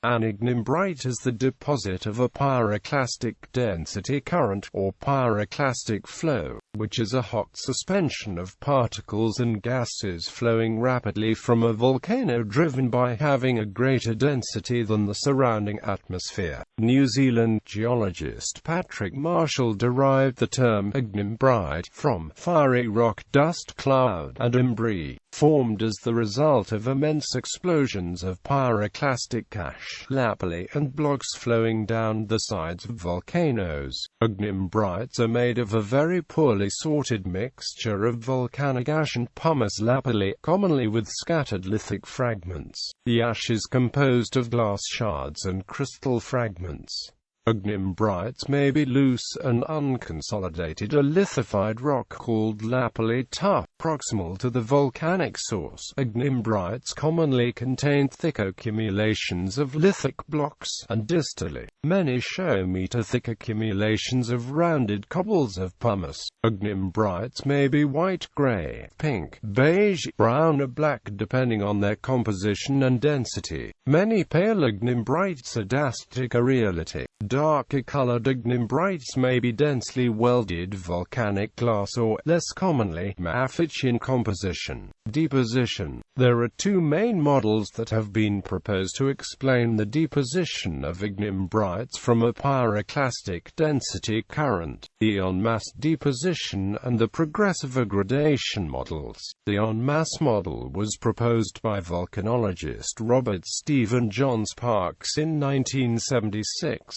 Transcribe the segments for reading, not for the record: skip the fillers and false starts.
An ignimbrite is the deposit of a pyroclastic density current, or pyroclastic flow, which is a hot suspension of particles and gases flowing rapidly from a volcano driven by having a greater density than the surrounding atmosphere. New Zealand geologist Patrick Marshall derived the term Ignimbrite from fiery rock dust cloud and imbri, formed as the result of immense explosions of pyroclastic ash, lapilli, and blocks flowing down the sides of volcanoes. Ignimbrites are made of a very poorly sorted mixture of volcanic ash and pumice lapilli, commonly with scattered lithic fragments. The ash is composed of glass shards and crystal fragments. Ignimbrites may be loose and unconsolidated, a lithified rock called lapilli tuff, proximal to the volcanic source. Ignimbrites commonly contain thick accumulations of lithic blocks, and distally, many show meter-thick accumulations of rounded cobbles of pumice. Ignimbrites may be white, gray, pink, beige, brown or black depending on their composition and density. Many pale ignimbrites are dastic or rhyolitic. Darker colored ignimbrites may be densely welded volcanic glass or, less commonly, mafic in composition. Deposition. There are two main models that have been proposed to explain the deposition of ignimbrites from a pyroclastic density current: the en masse deposition and the progressive aggradation models. The en masse model was proposed by volcanologist Robert Stephen John Sparks in 1976.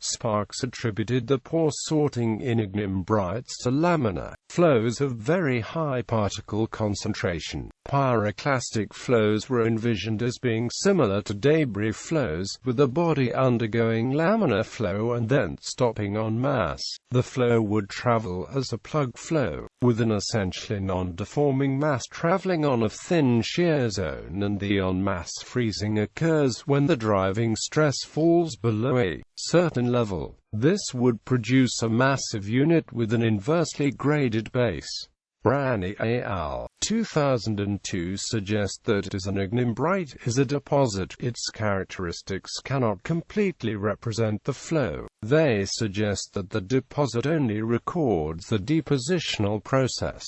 Sparks attributed the poor sorting in ignimbrites to laminar flows of very high particle concentration. Pyroclastic flows were envisioned as being similar to debris flows, with a body undergoing laminar flow and then stopping en masse. The flow would travel as a plug flow, with an essentially non-deforming mass traveling on a thin shear zone, and the en masse freezing occurs when the driving stress falls below a certain level. This would produce a massive unit with an inversely graded base. Brani et al. 2002 suggest that as an ignimbrite is a deposit, its characteristics cannot completely represent the flow. They suggest that the deposit only records the depositional process.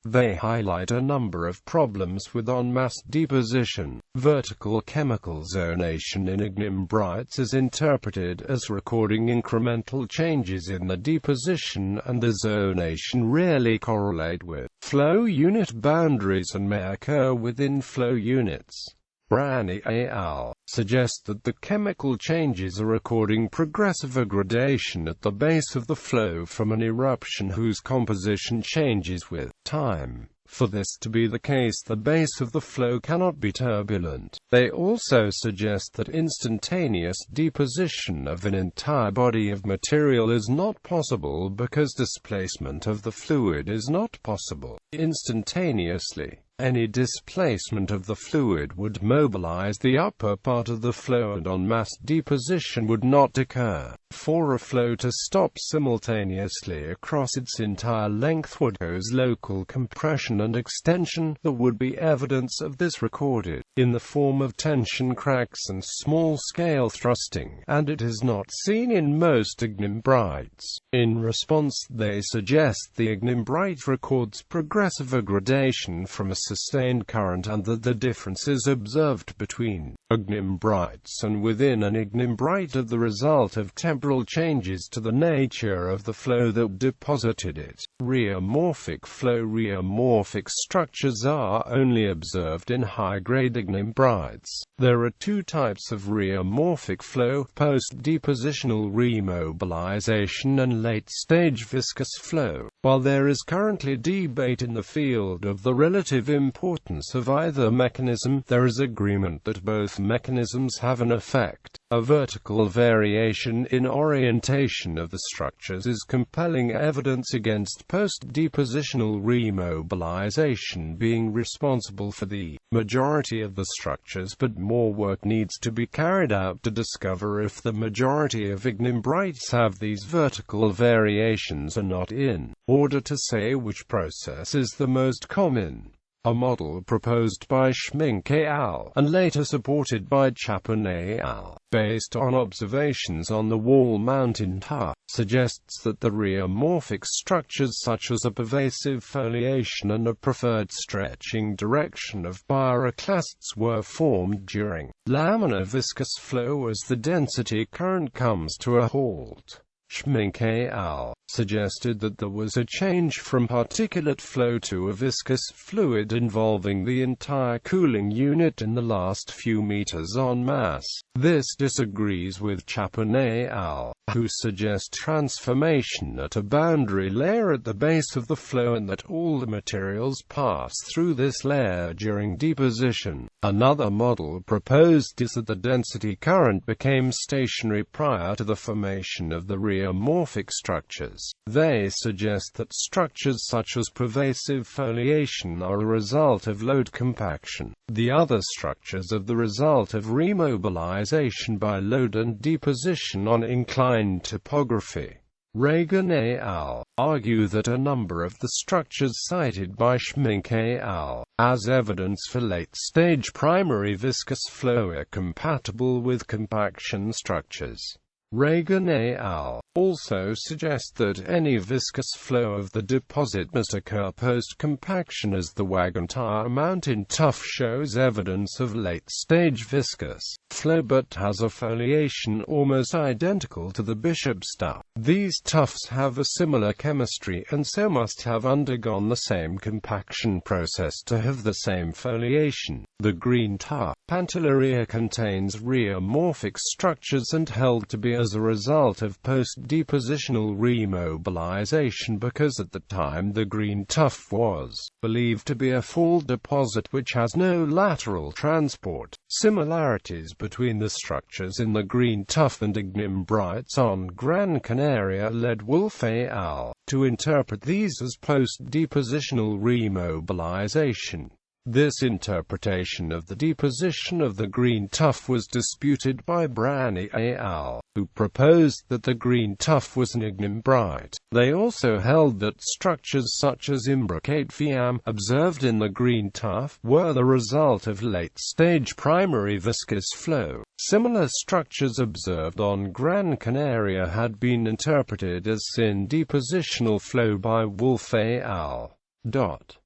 They highlight a number of problems with en masse deposition. Vertical chemical zonation in ignimbrites is interpreted as recording incremental changes in the deposition, and the zonation rarely correlate with flow unit boundaries and may occur within flow units. Brani et al. Suggest that the chemical changes are recording progressive aggradation at the base of the flow from an eruption whose composition changes with time. For this to be the case, the base of the flow cannot be turbulent. They also suggest that instantaneous deposition of an entire body of material is not possible because displacement of the fluid is not possible instantaneously. Any displacement of the fluid would mobilize the upper part of the flow, and en masse deposition would not occur. For a flow to stop simultaneously across its entire length would cause local compression and extension. There would be evidence of this recorded in the form of tension cracks and small-scale thrusting, and it is not seen in most ignimbrites. In response, they suggest the ignimbrite records progressive aggradation from a sustained current, and that the differences observed between ignimbrites and within an ignimbrite are the result of temporal changes to the nature of the flow that deposited it. Rearmorphic flow. Rearmorphic structures are only observed in high-grade ignimbrites. There are two types of rearmorphic flow: post-depositional remobilization and late-stage viscous flow. While there is currently debate in the field of the relative importance of either mechanism, there is agreement that both mechanisms have an effect. A vertical variation in orientation of the structures is compelling evidence against post-depositional remobilization being responsible for the majority of the structures, but more work needs to be carried out to discover if the majority of ignimbrites have these vertical variations or not, in order to say which process is the most common. a model proposed by Schmink et al. And later supported by Chapin et al., based on observations on the wall-mountain tuff, suggests that the rearmorphic structures such as a pervasive foliation and a preferred stretching direction of pyroclasts were formed during laminar viscous flow as the density current comes to a halt. Schmink et al. Suggested that there was a change from particulate flow to a viscous fluid involving the entire cooling unit in the last few meters en masse. This disagrees with Chapin et al., who suggest transformation at a boundary layer at the base of the flow and that all the materials pass through this layer during deposition. Another model proposed is that the density current became stationary prior to the formation of the rearmorphic structures. They suggest that structures such as pervasive foliation are a result of load compaction. The other structures are the result of remobilization by load and deposition on inclined topography. Reagan et al. Argue that a number of the structures cited by Schmink et al. As evidence for late-stage primary viscous flow are compatible with compaction structures. Reagan et al. Also suggest that any viscous flow of the deposit must occur post-compaction, as the Wagon Tire Mountain tuff shows evidence of late-stage viscous flow but has a foliation almost identical to the Bishop's tuff. These tuffs have a similar chemistry and so must have undergone the same compaction process to have the same foliation. The green tuff, Pantelleria, contains rearmorphic structures and held to be as a result of post-depositional remobilization because at the time the green tuff was believed to be a fall deposit which has no lateral transport. Similarities between the structures in the green tuff and Ignimbrites on Gran Canaria led Wolf et al. To interpret these as post-depositional remobilization. This interpretation of the deposition of the green tuff was disputed by Brani et al., who proposed that the green tuff was an Ignimbrite. They also held that structures such as imbricate VM, observed in the green tuff, were the result of late-stage primary viscous flow. Similar structures observed on Gran Canaria had been interpreted as syn depositional flow by Wolf et al.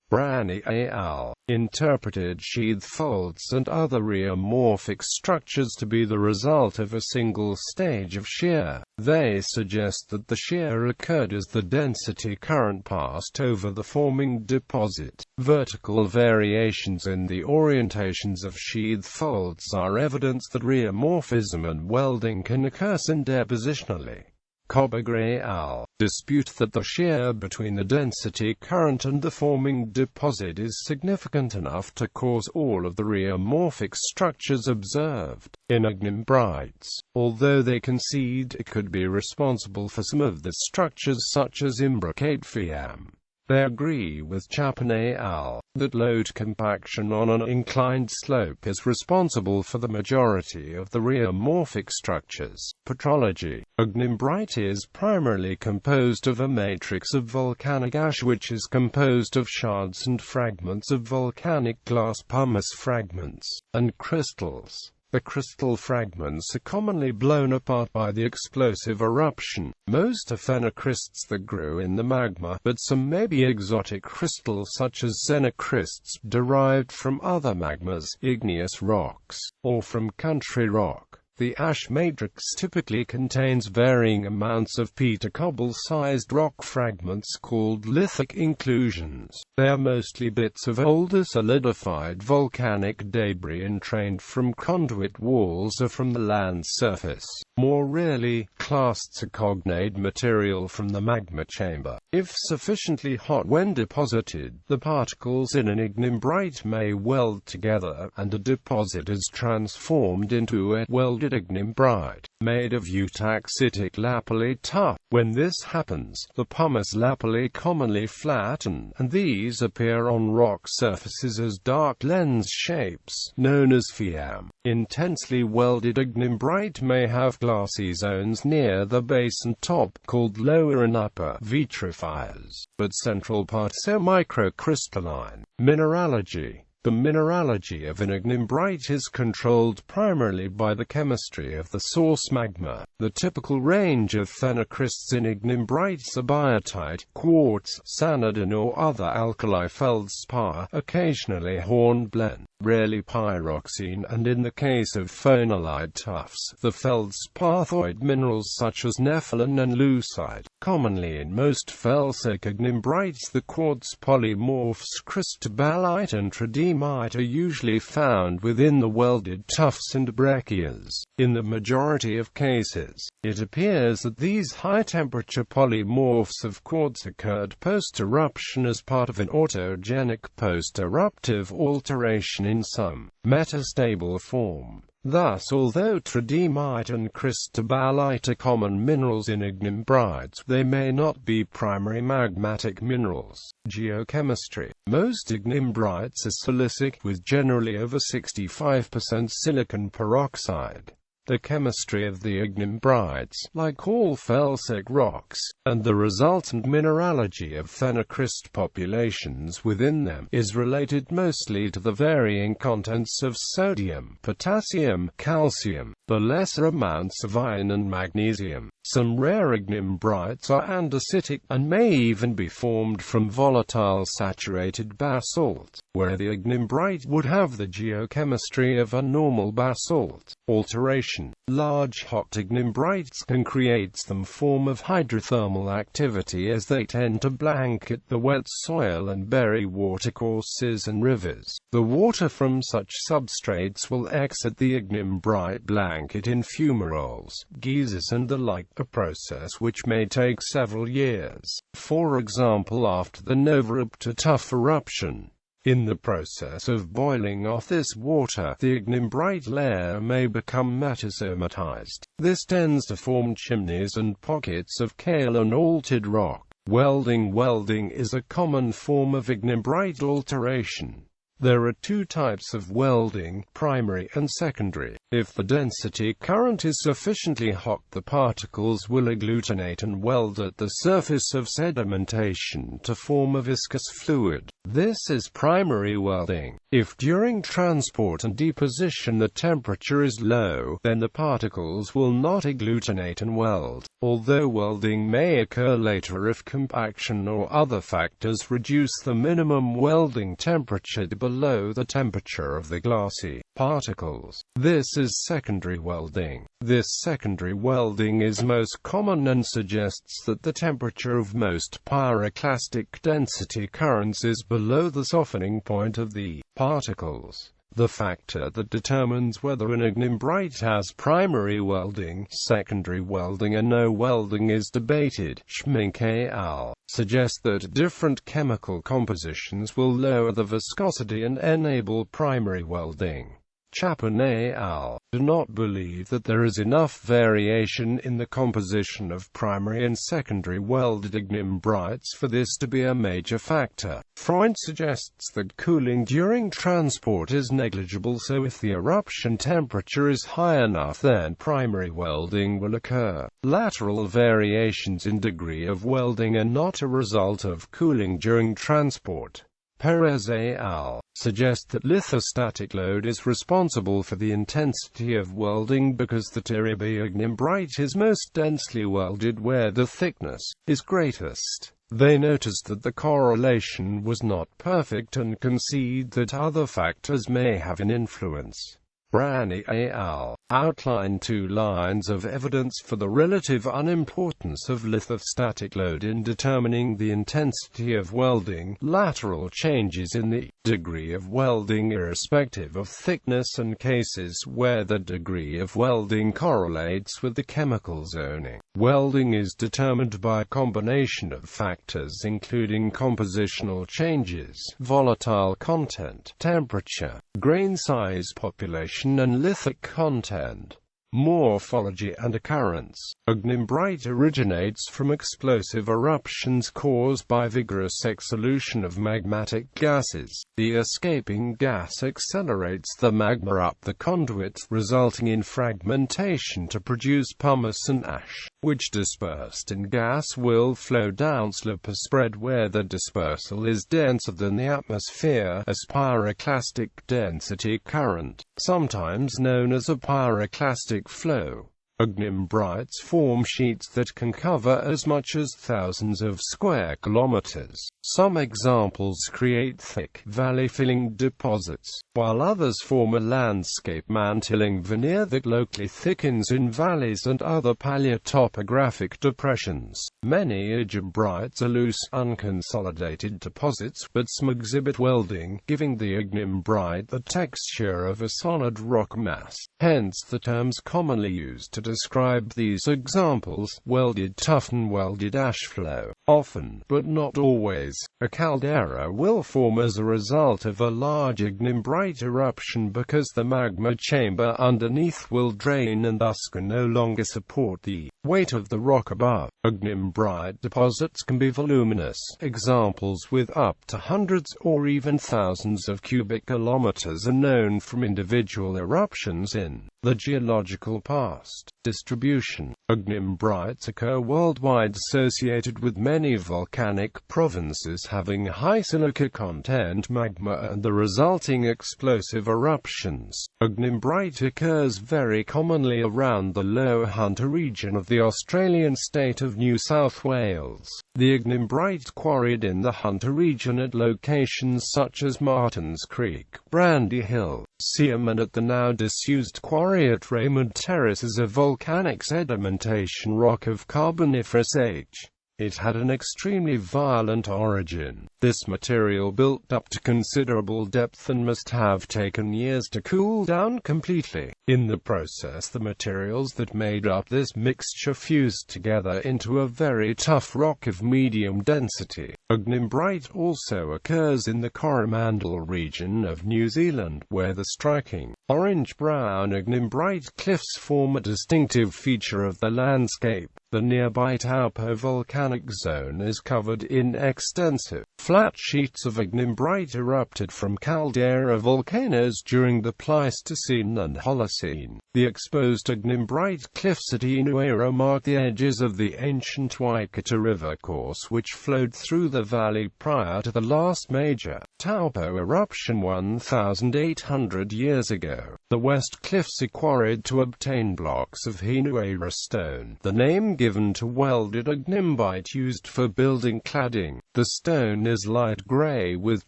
Brani et al. Interpreted sheath folds and other rearmorphic structures to be the result of a single stage of shear. They suggest that the shear occurred as the density current passed over the forming deposit. Vertical variations in the orientations of sheath folds are evidence that rearmorphism and welding can occur syndepositionally. Cobagre et al. Dispute that the shear between the density current and the forming deposit is significant enough to cause all of the rearmorphic structures observed in Ignimbrites, although they concede it could be responsible for some of the structures such as imbricate VM. They agree with Chapin et al. That load compaction on an inclined slope is responsible for the majority of the rearmorphic structures. Petrology. Ignimbrite is primarily composed of a matrix of volcanic ash which is composed of shards and fragments of volcanic glass, pumice fragments, and crystals. The crystal fragments are commonly blown apart by the explosive eruption. Most are phenocrysts that grew in the magma, but some may be exotic crystals such as xenocrysts derived from other magmas, igneous rocks, or from country rock. The ash matrix typically contains varying amounts of petacobble-sized rock fragments called lithic inclusions. They are mostly bits of older solidified volcanic debris entrained from conduit walls or from the land surface. More rarely, clasts are cognate material from the magma chamber. If sufficiently hot when deposited, the particles in an ignimbrite may weld together, and a deposit is transformed into a welded welded ignimbrite, made of eutaxitic lapilli tuff. When this happens, the pumice lapilli commonly flatten, and these appear on rock surfaces as dark lens shapes, known as fiamme. Intensely welded ignimbrite may have glassy zones near the base and top, called lower and upper vitrifiers, but central parts are microcrystalline. Mineralogy. The mineralogy of an ignimbrite is controlled primarily by the chemistry of the source magma. The typical range of phenocrysts in ignimbrites are biotite, quartz, sanidin or other alkali feldspar, occasionally hornblende, rarely pyroxene, and in the case of phonolite tuffs, the feldspathoid minerals such as nepheline and leucite. Commonly in most felsic ignimbrites, the quartz polymorphs cristobalite and tridymite are usually found within the welded tuffs and breccias. In the majority of cases, it appears that these high-temperature polymorphs of quartz occurred post-eruption as part of an autogenic post-eruptive alteration in some metastable form. Thus, although tridymite and cristobalite are common minerals in ignimbrites, they may not be primary magmatic minerals. Geochemistry. Most ignimbrites are silicic, with generally over 65% silicon peroxide. The chemistry of the ignimbrites, like all felsic rocks, and the resultant mineralogy of phenocryst populations within them, is related mostly to the varying contents of sodium, potassium, calcium, the lesser amounts of iron and magnesium. Some rare ignimbrites are andesitic, and may even be formed from volatile saturated basalt, where the ignimbrite would have the geochemistry of a normal basalt. Alteration. Large hot ignimbrites can create some form of hydrothermal activity as they tend to blanket the wet soil and bury watercourses and rivers. The water from such substrates will exit the ignimbrite blanket in fumaroles, geysers and the like, a process which may take several years, for example after the Novarupta tuff eruption. In the process of boiling off this water, the ignimbrite layer may become metasomatized. This tends to form chimneys and pockets of kaolin altered rock. Welding. Welding is a common form of ignimbrite alteration. There are two types of welding, primary and secondary. If the density current is sufficiently hot, the particles will agglutinate and weld at the surface of sedimentation to form a viscous fluid. This is primary welding. If during transport and deposition the temperature is low, then the particles will not agglutinate and weld, although welding may occur later if compaction or other factors reduce the minimum welding temperature to below the temperature of the glassy particles. This is secondary welding. This secondary welding is most common and suggests that the temperature of most pyroclastic density currents is below the softening point of the particles. The factor that determines whether an ignimbrite has primary welding, secondary welding and no welding is debated. Schmink et al. Suggest that different chemical compositions will lower the viscosity and enable primary welding. Chapin et al. Do not believe that there is enough variation in the composition of primary and secondary welded ignimbrites for this to be a major factor. Freund suggests that cooling during transport is negligible, so if the eruption temperature is high enough, then primary welding will occur. Lateral variations in degree of welding are not a result of cooling during transport. Perez et al. Suggest that lithostatic load is responsible for the intensity of welding because the Teribi ignimbrite is most densely welded where the thickness is greatest. They noticed that the correlation was not perfect and concede that other factors may have an influence. Brani et al. Outline two lines of evidence for the relative unimportance of lithostatic load in determining the intensity of welding. Lateral changes in the degree of welding irrespective of thickness, and cases where the degree of welding correlates with the chemical zoning. Welding is determined by a combination of factors including compositional changes, volatile content, temperature, grain size, population and lithic content. Morphology and occurrence. Ignimbrite originates from explosive eruptions caused by vigorous exsolution of magmatic gases. The escaping gas accelerates the magma up the conduit, resulting in fragmentation to produce pumice and ash, which dispersed in gas will flow downslope a spread where the dispersal is denser than the atmosphere, as pyroclastic density current, sometimes known as a pyroclastic flow. Ignimbrites form sheets that can cover as much as thousands of square kilometers. Some examples create thick, valley-filling deposits, while others form a landscape mantling veneer that locally thickens in valleys and other paleotopographic depressions. Many Ignimbrites are loose, unconsolidated deposits, but some exhibit welding, giving the Ignimbrite the texture of a solid rock mass. Hence the terms commonly used to describe these examples: welded tuff and welded ash flow. Often, but not always, a caldera will form as a result of a large Ignimbrite eruption because the magma chamber underneath will drain and thus can no longer support the weight of the rock above. Ignimbrite deposits can be voluminous. Examples with up to hundreds or even thousands of cubic kilometers are known from individual eruptions in the geological past. Distribution. Ignimbrites occur worldwide, associated with many volcanic provinces having high silica content magma and the resulting explosive eruptions. Ignimbrite occurs very commonly around the low Hunter region of the Australian state of New South Wales. The Ignimbrite quarried in the Hunter region at locations such as Martins Creek, Brandy Hill, Siam, and at the now disused quarry at Raymond Terrace is a volcanic sedimentation rock of Carboniferous age. It had an extremely violent origin. This material built up to considerable depth and must have taken years to cool down completely. In the process, the materials that made up this mixture fused together into a very tough rock of medium density. Ignimbrite also occurs in the Coromandel region of New Zealand, where the striking, orange-brown Ignimbrite cliffs form a distinctive feature of the landscape. The nearby Taupo volcanic zone is covered in extensive, flat sheets of Ignimbrite erupted from caldera volcanoes during the Pleistocene and Holocene. The exposed Ignimbrite cliffs at Inuera mark the edges of the ancient Waikato River course which flowed through the valley prior to the last major Taupo eruption 1,800 years ago. The west cliffs are quarried to obtain blocks of Inuera stone, the name given to welded Ignimbrite used for building cladding. The stone is light gray with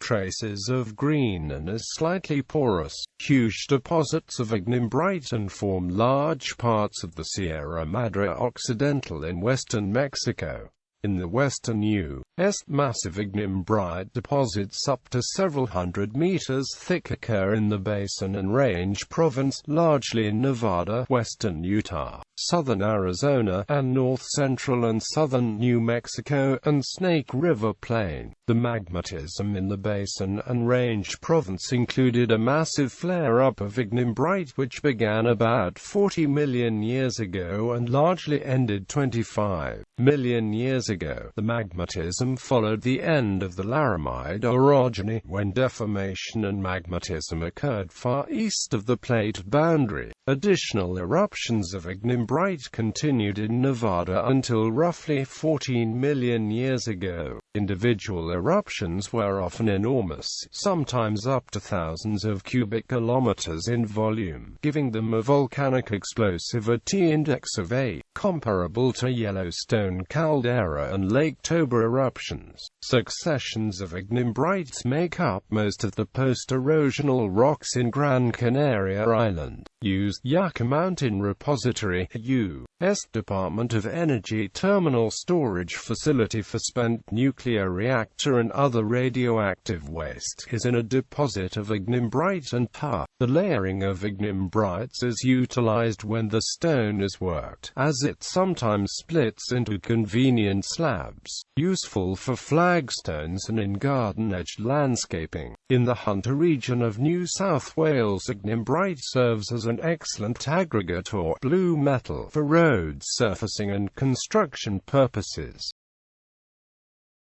traces of green and is slightly porous. Huge deposits of Ignimbrite and form large parts of the Sierra Madre Occidental in western Mexico. In the western U.S., massive Ignimbrite deposits up to several hundred meters thick occur in the Basin and Range Province, largely in Nevada, western Utah, southern Arizona, and north-central and southern New Mexico and Snake River Plain. The magmatism in the Basin and Range Province included a massive flare-up of Ignimbrite which began about 40 million years ago and largely ended 25 million years ago. The magmatism followed the end of the Laramide orogeny, when deformation and magmatism occurred far east of the plate boundary. Additional eruptions of Ignimbrite continued in Nevada until roughly 14 million years ago. Individual eruptions were often enormous, sometimes up to thousands of cubic kilometers in volume, giving them a volcanic explosivity index of A, comparable to Yellowstone caldera and Lake Toba eruptions. Successions of Ignimbrites make up most of the post-erosional rocks in Gran Canaria Island. Used Yucca Mountain Repository, U. Department of Energy terminal storage facility for spent nuclear reactor and other radioactive waste, is in a deposit of Ignimbrite and tar. The layering of Ignimbrites is utilized when the stone is worked, as it sometimes splits into convenient slabs, useful for flagstones and in garden-edged landscaping. In the Hunter region of New South Wales, Ignimbrite serves as an excellent aggregate or blue metal for road surfacing and construction purposes.